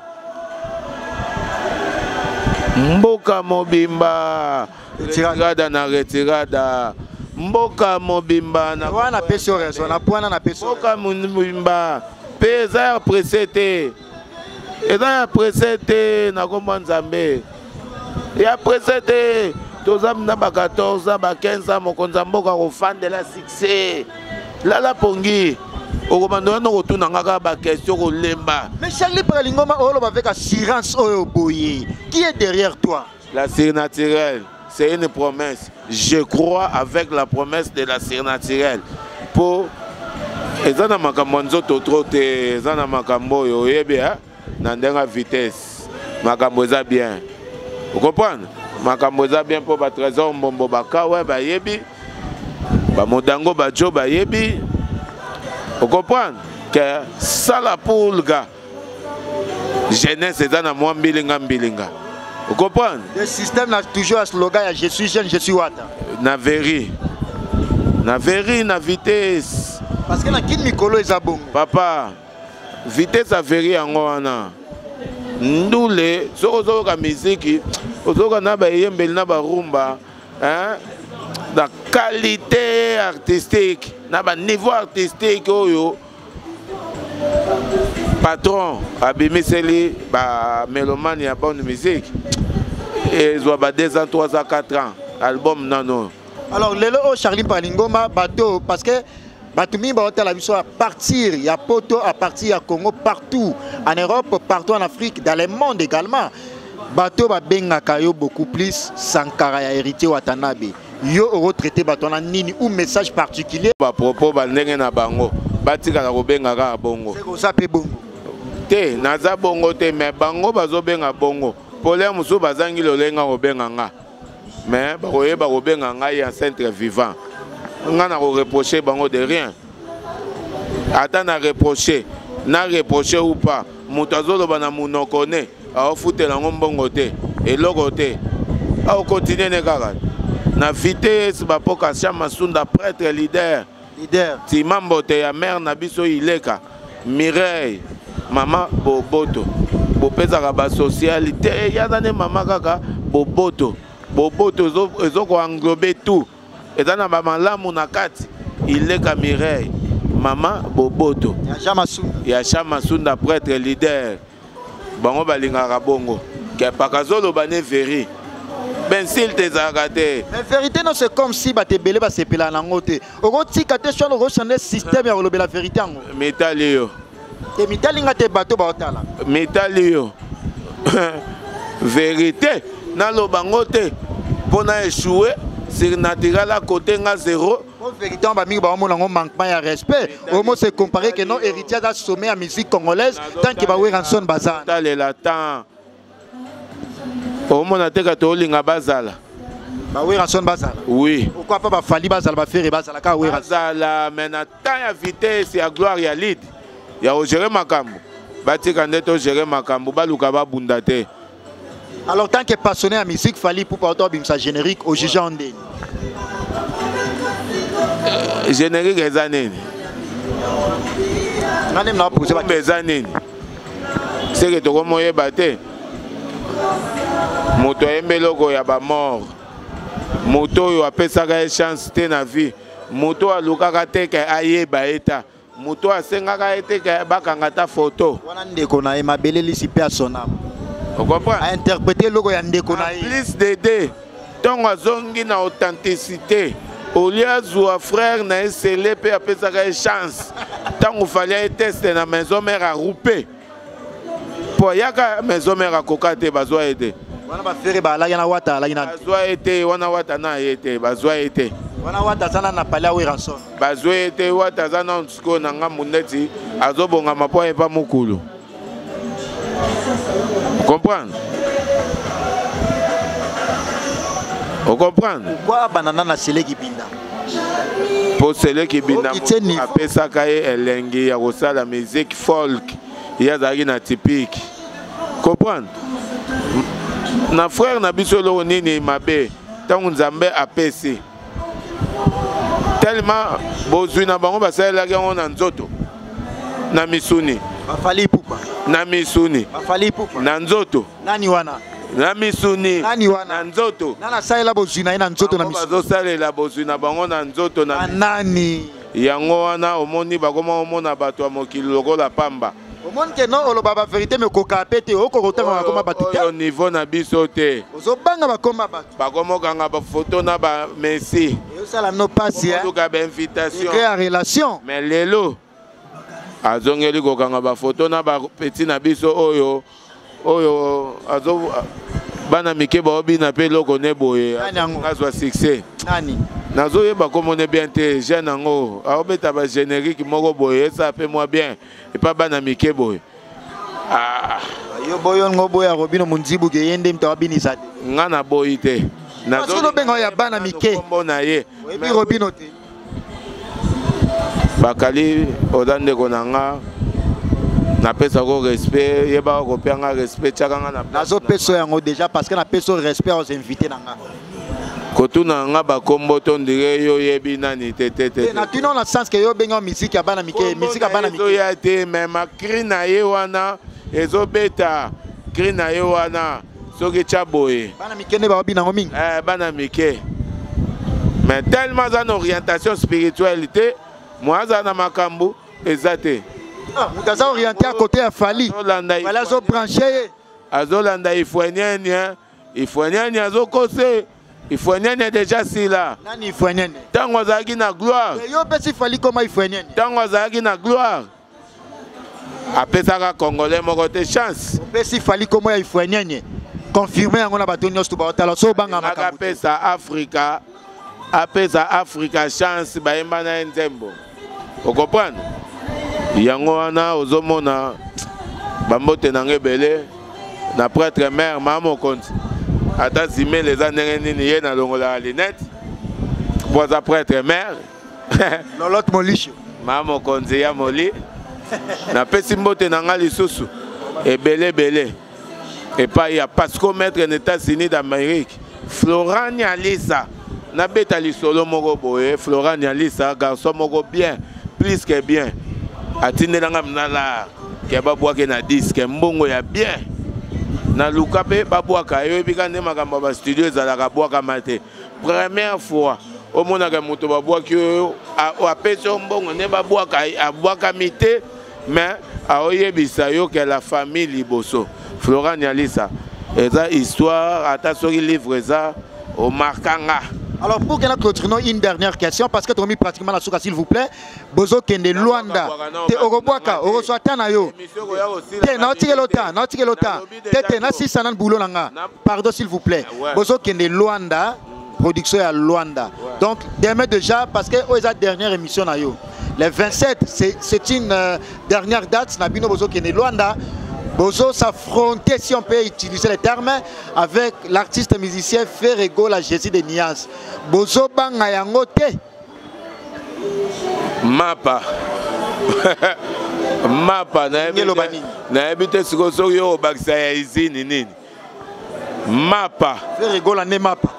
[SPEAKER 5] Mboka mobimba retirada na retirada. Mboka mobimba na
[SPEAKER 4] wana peso raison na poana na peso.
[SPEAKER 5] Mboka mobimba pesa ya presete. Eza ya presete na komba Nzambe. Ya presete tozam na ba 14 ba 15 mokonza mboka ko fandela succès. Lala pongi.
[SPEAKER 4] Mais Charlie Paralingoma, avec assurance Boye, qui est derrière toi?
[SPEAKER 5] La surnaturelle, c'est une promesse. Je crois avec la promesse de la surnaturelle. Pour ezana makambo nzoto trote, ezana makambo yo yebe na ndenga vitesse. Makambo eza bien. Vous comprenez? Makambo eza bien pour ba trésor mbombo baka ouais ba yebi. Ba modango ba jo ba yebi. Vous comprenez que ça la poulga jeunesse est dans moi mbilinga. Vous comprenez?
[SPEAKER 4] Le système a toujours un slogan je suis jeune, je suis wata.
[SPEAKER 5] Na veri, na vitesse.
[SPEAKER 4] Parce que na kin mikolo ezabongo.
[SPEAKER 5] Papa, vitesse a veri yango wana. Ndule sozo ka musique, ozoka na ba yembeli na ba rumba, hein? La qualité artistique, na ba niveau artistique oyo patron abimiseli ba mélomane ya bonne musique et zo ba 2 ans 3 ans 4 ans album nano.
[SPEAKER 4] Alors lelo o Charlie Paralingoma bateau parce que batumi ba hôtel la mission à partir ya Poto à partir ya Congo partout en Europe partout en Afrique dans le monde également bateau ba bengaka yo beaucoup plus Sankara ya héritier Watanabe. Yo retraité batona nini ou message particulier
[SPEAKER 5] ba propos ba ndenge na bango batika la kobenga ka bongo
[SPEAKER 4] c'est ko sape bongo
[SPEAKER 5] te naza bongo te mais bango bazo benga bongo pole musu bazangi lolenga kobenga nga mais ba koyeba kobenga nga ya centre vivant nga na ko reprocher bango de rien ata na reprocher ou pas mutazolo bana munoko ne a futela ngombongo te eloko te a continuer ne kaka na vitesse bapoka chama sunda prêtre leader timambote ya mère na biso ileka Mireille mama boboto bopezaka ba socialité yazane mama kaka boboto ezoko englober tout ezana ba malamu na kati ileka Mireille mama boboto ya chama sunda prêtre leader bango balingaka bongo ke pakazolo bane veri. Ben s'il te zagate.
[SPEAKER 4] Mais vérité non c'est comme si bah te belé bah c'est pela nangote. Oro tika te sur le changer système ya la vérité ango.
[SPEAKER 5] Metalio.
[SPEAKER 4] Te mitalinga te bateau ba otala.
[SPEAKER 5] Metalio. Vérité na lo bangote pona échouer sur naturel à côté nga zéro.
[SPEAKER 4] Vérité on va mingi ba monango manquement ya respect. Au moins c'est comparé que non héritier da sommet à musique congolaise tant que ba we ranson bazan.
[SPEAKER 5] Tale la temps. Comment on a été catholique à Bazala?
[SPEAKER 4] Oui, ranson Bazala.
[SPEAKER 5] Oui.
[SPEAKER 4] Pourquoi pas Fali Bazala va faire Bazala car oui
[SPEAKER 5] Bazala mais na temps ya vitesse ya gloire ya lead. Ya gérer makambo. Bati kandeto gérer makambo baluka ba bundate.
[SPEAKER 4] Alors tant que passionné à musique Fali pour porter bimsa générique au juge en dé.
[SPEAKER 5] Générique ezanene.
[SPEAKER 4] Nanem na poser ba
[SPEAKER 5] ezanene. C'est que to komoye baté. Moto embeloko ya ba mort moto yo apesaka chance te na vie moto alukaka te ke ayeba eta moto asengaka ete ke bakanga ta photo
[SPEAKER 4] wana ndeko na mabele lisi pe asona
[SPEAKER 5] on comprend
[SPEAKER 4] a interpréter logo ya ndeko na
[SPEAKER 5] plus d'aider donc azongi na authenticité au lieu zwa frère na esele pe apesaka chance tango fallait tester na maison mère à rouper pour yaka maison mère à kokate bazwa aider
[SPEAKER 4] wana ba fere ba la yana wata la yana
[SPEAKER 5] bazwa été wana wata na été bazwa été
[SPEAKER 4] wana wata sana na pala we ranson
[SPEAKER 5] bazwa été wata sana nsko na nga mundeti azobonga mapo epa mukulu comprendre on comprendre
[SPEAKER 4] pourquoi banana na sele kibinda
[SPEAKER 5] pour sele kibinda apesaka ye elengi ya kosala musique folk yazaki na typique comprendre na frère na biso lo nini mabe tangu nzambe apesi tellement bozwi na bango basalelaki yango na nzoto na misuni
[SPEAKER 4] bafali pupa
[SPEAKER 5] na misuni
[SPEAKER 4] bafali pupa
[SPEAKER 5] na nzoto
[SPEAKER 4] nani wana
[SPEAKER 5] na misuni
[SPEAKER 4] nani wana
[SPEAKER 5] na nzoto
[SPEAKER 4] nana salela bozuna na nzoto na misuni
[SPEAKER 5] bazosalela bozuna bango na nzoto na
[SPEAKER 4] nani
[SPEAKER 5] yango wana omoni bakoma omona bato ya mokili lokola pamba
[SPEAKER 4] omoni ke no oloba ba vérité me koka pete okokotanga bakoma bato te
[SPEAKER 5] au niveau na biso te
[SPEAKER 4] ozobanga bakoma bato
[SPEAKER 5] bakoma okanga bafoto na ba messi
[SPEAKER 4] eyosala no pasi
[SPEAKER 5] oluka bainvitation
[SPEAKER 4] ya relation
[SPEAKER 5] mais lelo azongeli kokanga bafoto na bapeti na biso oyo azo bana mike baobina mpe eloko ne boye azwa succès
[SPEAKER 4] nani
[SPEAKER 5] nazoyeba komone bien te jeune yango aobeta bagénérique moko boye esa mpe mwa bien epa bana mike boye
[SPEAKER 4] yo boyo ngo boya robino munzibu ke yende mta wabinisa te
[SPEAKER 5] nga na boyi te
[SPEAKER 4] nazobenga ya bana mike
[SPEAKER 5] na ye
[SPEAKER 4] oyebi robino te
[SPEAKER 5] bakali oza ndeko na nga napesa ko respect yeba ko pianga respect chakanga na
[SPEAKER 4] nazo peso yango déjà parce que na peso respect aux invités na nga
[SPEAKER 5] kotuna nga bakombo to ndire yo yebi nani te
[SPEAKER 4] na tino na sens que yo benga musique ya bana mike musique ya bana mike
[SPEAKER 5] ya te mais ma cri na ye wana ezobeta cri na ye wana soki chaboye
[SPEAKER 4] bana mike ne ba obi nango mingi
[SPEAKER 5] bana mike mais tellement za orientation spiritualité moi za na makambu ezate
[SPEAKER 4] mutaza orienté à côté à Fali voilà zo branché
[SPEAKER 5] azolanda ifwenyenye azokose ifwenyenye déjà si là
[SPEAKER 4] nani ifwenyenye
[SPEAKER 5] tango azaki na gloire
[SPEAKER 4] yo pesi Fali koma ifwenyenye
[SPEAKER 5] tango azaki na gloire apesaka congolais moko te chance
[SPEAKER 4] pesi Fali koma ya ifwenyenye confirmer yango na bato nyonso ba otala so banga makambo
[SPEAKER 5] apesa Africa chance bayemba na nzembo okopana yango wana ozomona bambote na ngebele na prêtre mère mama konti ata zimele eza ndenge nini ye na longola linette poza prêtre mère
[SPEAKER 4] lolote molisho
[SPEAKER 5] mama konzi ya moli na pesi mbote na nga lisusu ebele epai ya Pasco maître en États-Unis d'Amérique Florent Nyalisa na beta lisolo moko boye Florent Nyalisa garçon moko bien plus que bien atindelanga mnala ke babwake na disque mbongo ya bien na luka pe babwaka yo ebika nde makambo ba studio ezalaka bwaka mate première fois omonaka moto babwaki oyo apesi mbongo nde babwaka abwaka mite mais aoyebisa yo ke la famille liboso Florent Nyalisa eza histoire ata soki livre eza omarkanga.
[SPEAKER 4] Alors pour que nous clôturons une dernière question parce que tu as mis pratiquement la souka s'il vous plaît. Bozo kende Luanda. Te Oroboaka, Oroswatana yo. Te na otike lota. Te na si sanan boulot nanga. Pardon s'il vous plaît. Bozo kende Luanda, production à Luanda. Donc demain déjà parce que c'est la dernière émission na yo. Le 27 c'est une dernière date na bino bozo kende Luanda. Bozo s'affronter, si on peut utiliser les termes, avec l'artiste musicien Ferrego, la Jésus de Nias. Bozo banga yangote.
[SPEAKER 5] Mapa. Mapa na ebite sikoso yo bakisa ya izini nini. Mapa.
[SPEAKER 4] Ferrego la ne mapa.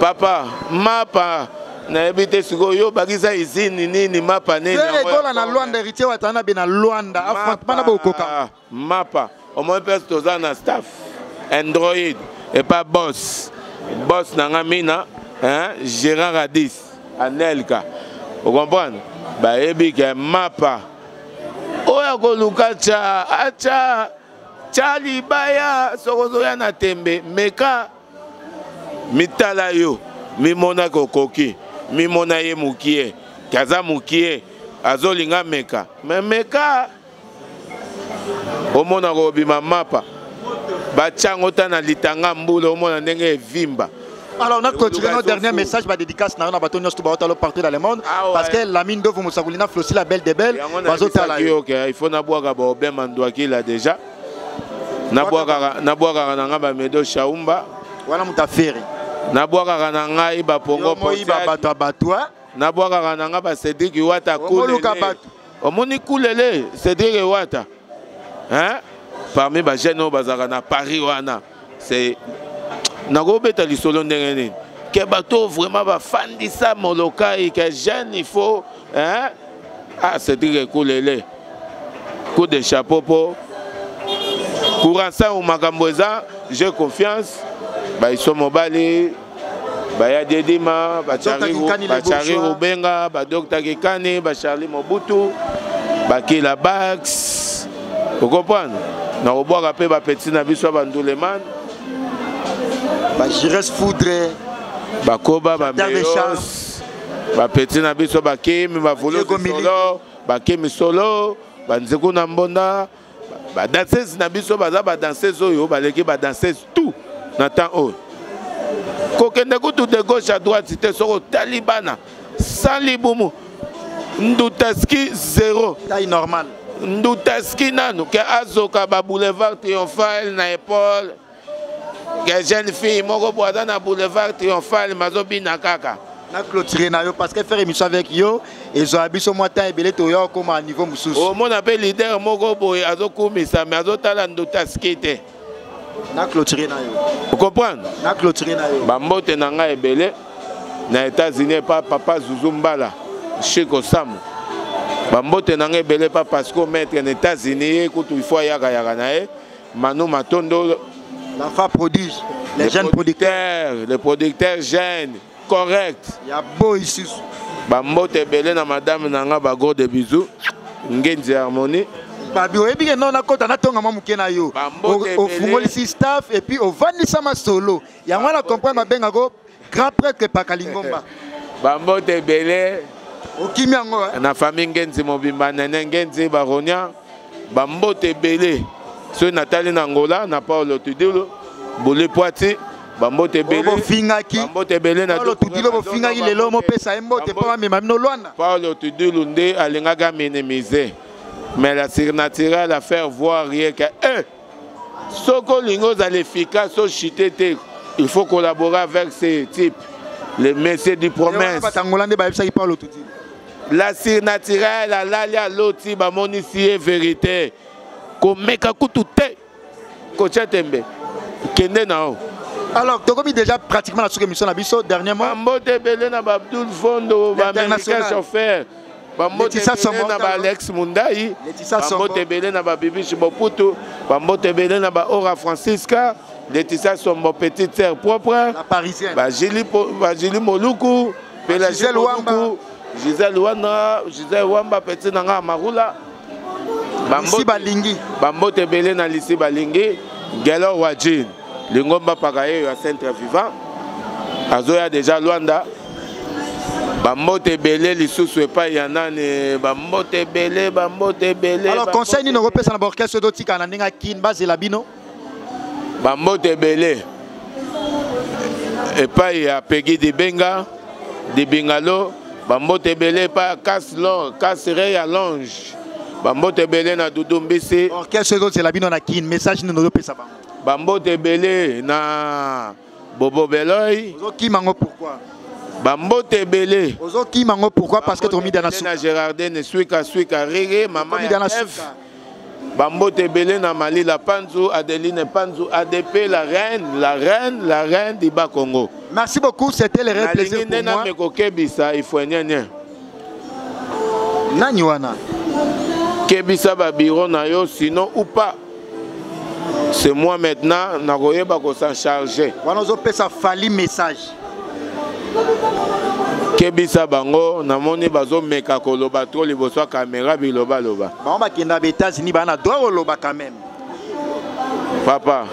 [SPEAKER 5] Papa, mapa. Na ebite sikoyo bakisa izini nini mapa nini.
[SPEAKER 4] Ferrego la na Luanda héritier watana bena Luanda affrontement na bokoka.
[SPEAKER 5] Mapa, au moins personne dans un staff Android et pas boss nangamina Gérard Radis Anelka vous comprenez ba ebi ke mapa oya ko lukacha acha chali baya sokozo ya na tembe meka mitala yo mimona kokoki mimona ye mukie kaza mukie azolinga meka meka omona ko bima mapa bachango tana litanga mbula omona ndenge vimba.
[SPEAKER 4] Alors on a clôturé notre dernier message ba dédicace na batonyo tout partout dans le monde parce que la mine d'eau musakulina flossi la belle des belles bazotala
[SPEAKER 5] OK il faut na boaka ba obema ndwaki là déjà na boaka na ngamba medo shaumba
[SPEAKER 4] wana mutaferi
[SPEAKER 5] na boaka na ngai ba pongo
[SPEAKER 4] batwa
[SPEAKER 5] na boaka na ngamba Cédric Wata kulele omoni kulele Cédric Wata. Hein? Parmi les jeunes bazaka na Paris wana c'est nakobeta lisolo ndenge nini ke bato vraiment ba fandisa moloka et que jeune il faut hein c'est dire coulele coup de chapeau pour courant ça ou makamboza, j'ai confiance. Bah ils sont mobiles. Bah ya Dedima, bah Charlie Rubenga, bah Docteur Gekane, bah Charlie Mobutu, bah Kila Bax. Vous comprenez? Na obo rapé ba petit na biso banduleman.
[SPEAKER 4] Bah Jires Foudre,
[SPEAKER 5] bah Koba, bah Meos, bah petit na biso ba Kim, bah Volo Solo, bah Kim Solo, bah Nzeko Nambonda, bah danseuse na biso baza ba danseuse oyo, bah leki ba danseuse tout na temps oyo. Kokende kutu de gauche à droite, c'était sur Talibana, sans liboumou, Ndutaski 0.
[SPEAKER 4] Taille normale.
[SPEAKER 5] Ndutaski nanu, que Azoka ba boulevard triomphal na épaule, que jeune fille, moko boada na boulevard triomphal, mazobi na kaka.
[SPEAKER 4] Na clôturé na yo parce que faire émission avec yo, et zo abiso moita ebele to yo comme à niveau mususu.
[SPEAKER 5] Oh mon appel leader moko boy azokumisa, mais azotala Ndutaski te.
[SPEAKER 4] Na clôturé na yo.
[SPEAKER 5] Vous comprenez?
[SPEAKER 4] Na clôturé na yo.
[SPEAKER 5] Ba mbote na nga ebele na États-Unis pas papa Zuzumbala, Chico Samu. Ba mbote na nga ebele pas parce que maître en États-Unis écoute il faut yaka na e Manu Matondo
[SPEAKER 4] l'enfant prodige, les jeunes producteurs,
[SPEAKER 5] les producteurs jeunes correct.
[SPEAKER 4] Il y a beau ici.
[SPEAKER 5] Ba mbote ebele na madame na nga ba gros de bisous. Ngenzi harmonie.
[SPEAKER 4] Babi oyebi ke non na kota na tonga mamuke na yo au fungoli si staff et puis au vandisa ma solo ya ngwana comprendre mabenga go grand prêtre Pakalingomba
[SPEAKER 5] bambote belé
[SPEAKER 4] okimi yango
[SPEAKER 5] na famille Ngenzi mobimba nene Ngenzi baronia bambote belé so Nathalie Nangola na Paulo Tudilo Bole Poiti bambote belé bambote belé na
[SPEAKER 4] Paulo Tudilo bofinga ilelo mo pesa mbote pa mema mino lwana
[SPEAKER 5] Paulo Tudilo nde alingaga minimiser. Mais la surnaturelle à faire voir rien que Soko Lingos à l'efficace, il faut collaborer avec ces types, les messieurs du promesse. La surnaturelle à l'alia l'autre, bah mon ici est vérité. Comme meka kutute, kochatembe, kende nao.
[SPEAKER 4] Alors, tu as déjà pratiquement la sous-émission à Bisso dernièrement.
[SPEAKER 5] Ambote Belé na Babdoul Fondo, américain chauffeur. Bambote belé na ba Alex Mundai, bambote belé na ba Bibi Chiboputu, bambote belé na ba Ora Francisca, Laetitia Sombo petite sœur propre,
[SPEAKER 4] la parisienne,
[SPEAKER 5] ba Jili Moluku, Pela Gisèle Wamba, Gisèle Wamba petite nanga Marula, bambote belé na Lisi Balingi, Gelo Wajin, Lingomba Pagaye à Centre Vivant, Azoya déjà Luanda. Bambote belé lisusu pas yanane bambote belé.
[SPEAKER 4] Alors conseil ni no repesa na orchestre dotika na ninga kin bazela bino
[SPEAKER 5] bambote belé et pas ya Peggy de Benga de Bengalo bambote belé pas casse ya longe bambote belé na Dudumbisi
[SPEAKER 4] orchestre dotika bino na kin message ni no repesa
[SPEAKER 5] bambote belé na Bobo Beloy
[SPEAKER 4] ozoki mango pourquoi
[SPEAKER 5] Bambote belé.
[SPEAKER 4] Ozoki mango pourquoi parce que tu as mis dans la soupe.
[SPEAKER 5] Na Gérardine suika rege maman F. Bambote belé na Mali la Panzu Adeline Panzu ADP la reine du Bas Congo.
[SPEAKER 4] Merci beaucoup, c'était le réel plaisir pour moi.
[SPEAKER 5] Na kebisa il faut nyenye.
[SPEAKER 4] Nani wana.
[SPEAKER 5] Kebisa ba biro na yo sinon ou pas. C'est moi maintenant na koyeba ko s'en charger.
[SPEAKER 4] Wana ozopesa fali message.
[SPEAKER 5] Kebisa bango namoni bazo meka koloba trop liboso caméra biloba loba.
[SPEAKER 4] Ba ba kenda ba États-Unis ba na droit koloba quand même.
[SPEAKER 5] Papa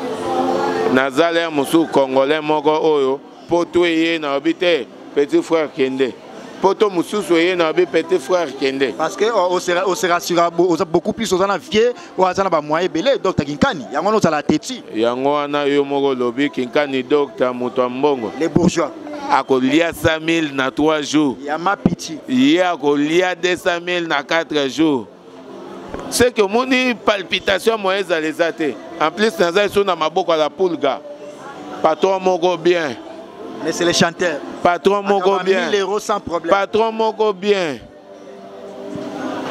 [SPEAKER 5] nazale musu congolais moko oyo poto yé na obité petit frère Kende. Poto mususu yé na obité petit frère Kende.
[SPEAKER 4] Parce que on se rassura beaucoup plus aux ana vieux ou azana ba moyen belé docteur Kinkani. Yango no zala teti.
[SPEAKER 5] Yango ana yo moko lobi Kinkani docteur muto mbongo.
[SPEAKER 4] Les bourgeois
[SPEAKER 5] Akolia 100 000 na 3 jours.
[SPEAKER 4] Il y a ma pitié.
[SPEAKER 5] Il y a akolia 200 000 na 4 jours. C'est que mon palpitation moyenne les athées. En plus, nous avons na maboko la poulga. Patron moko bien.
[SPEAKER 4] Mais c'est les chanteurs.
[SPEAKER 5] Patron moko bien.
[SPEAKER 4] 1000 € sans problème.
[SPEAKER 5] Patron moko bien.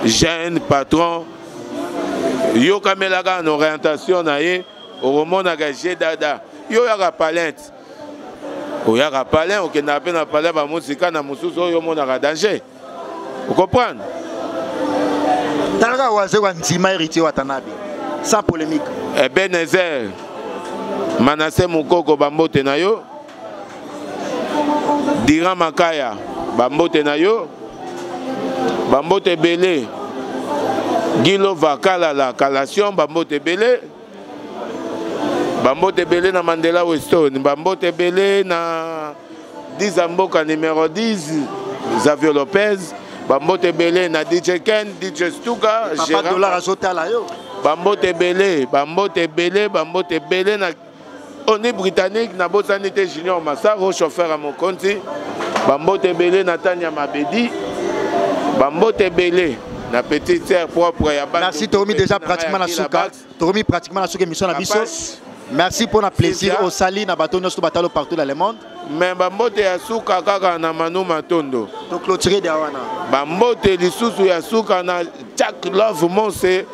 [SPEAKER 5] Jeune patron. Yo kamelaga en orientation na ye. Au moment engagé dada. Yo yaka palette. Oyaka palais, on n'a pas parlé de musique, na mususu yo mona danger. Vous comprenez?
[SPEAKER 4] Talga waze wa ntima héritier watanabe. Sans polémique.
[SPEAKER 5] Ebenezer Manassé Mukoko bambote na yo. Dira Makaya bambote na yo. Bambote Belé Gilo Vakala la Kalation bambote Belé. Bambote Belé na Mandela Weston. Bambote Belé na 10 Amboka numéro 10 Xavier Lopez. Bambote Belé na DJ Ken, DJ Stuka,
[SPEAKER 4] Gérard Dollar azota la yo.
[SPEAKER 5] Bambote Belé na Oni Britannique na Bosanité Junior Massaro, chauffeur à mon compte. Bambote Belé na Tania Mabedi. Bambote Belé na petite sœur propre ya Bande.
[SPEAKER 4] Merci Toromi déjà pratiquement la souka. Toromi pratiquement la souka émission na biso. Merci pour le plaisir au Sali na bateau nous batalo partout dans le monde.
[SPEAKER 5] Mais bambote ya souka kaka na Manu Matondo.
[SPEAKER 4] To clôturer de wana.
[SPEAKER 5] Bambote lisusu ya souka na Jack Love Monse,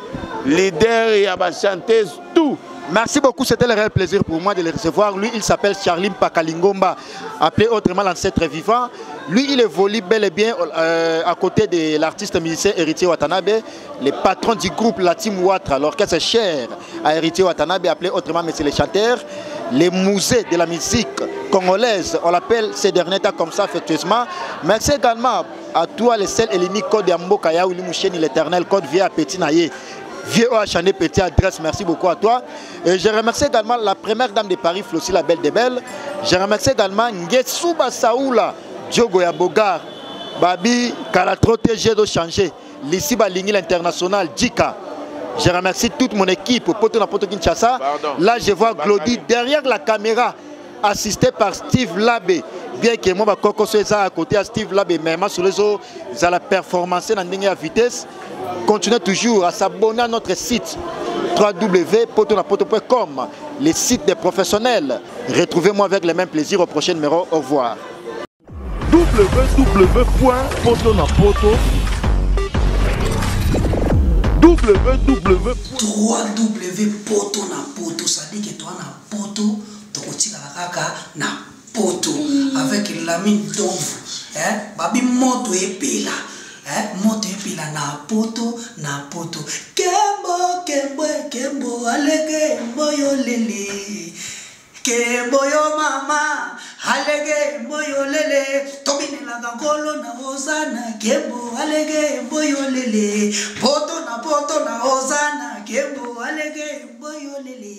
[SPEAKER 5] leader et ba chanteuse tout.
[SPEAKER 4] Merci beaucoup, c'était le réel plaisir pour moi de le recevoir. Lui, il s'appelle Charlim Pakalingomba, appelé autrement l'ancêtre vivant. Lui, il évolue bel et bien à côté de l'artiste musicien Héritier Watanabe, le patron du groupe La Team Ouattara, l'orchestre cher à Héritier Watanabe, appelé autrement Monsieur le chanteur, les musées de la musique congolaise, on l'appelle ces derniers temps comme ça affectueusement. Merci également à toi, les seuls et l'unique code Yamboka Yaouli Moucheni, l'éternel code via Petit Naye. Vieux Chané Petit adresse, merci beaucoup à toi. Et je remercie également la première dame de Paris, Flossie la Belle des Belles. Je remercie également Ngetsuba Saoula, Diogo Yabogar, Babi, Kalatrote, Gédo Changé, Lissi Balingi l'international, Djika. Je remercie toute mon équipe, Poto na Poto Kinshasa. Là, je vois Glody derrière la caméra, assisté par Steve Labé. Bien que moi, je suis à côté de Steve Labé, mais sur les autres, à la performance dans la vitesse. Continuez toujours à s'abonner à notre site www.potonapoto.com, les sites des professionnels. Retrouvez-moi avec le même plaisir au prochain numéro. Au revoir.
[SPEAKER 1] www.potonapoto
[SPEAKER 2] www.potonapoto, ça dit que toi na poto, tu kotika kaka na poto avec l'ami d'ombre, babi moto epela. Moto epila na poto kembo alege mboyo lele kembo yo mama alege mboyo lele tobine la gangolo na ozana kembo alege mboyo lele poto na ozana kembo alege mboyo lele.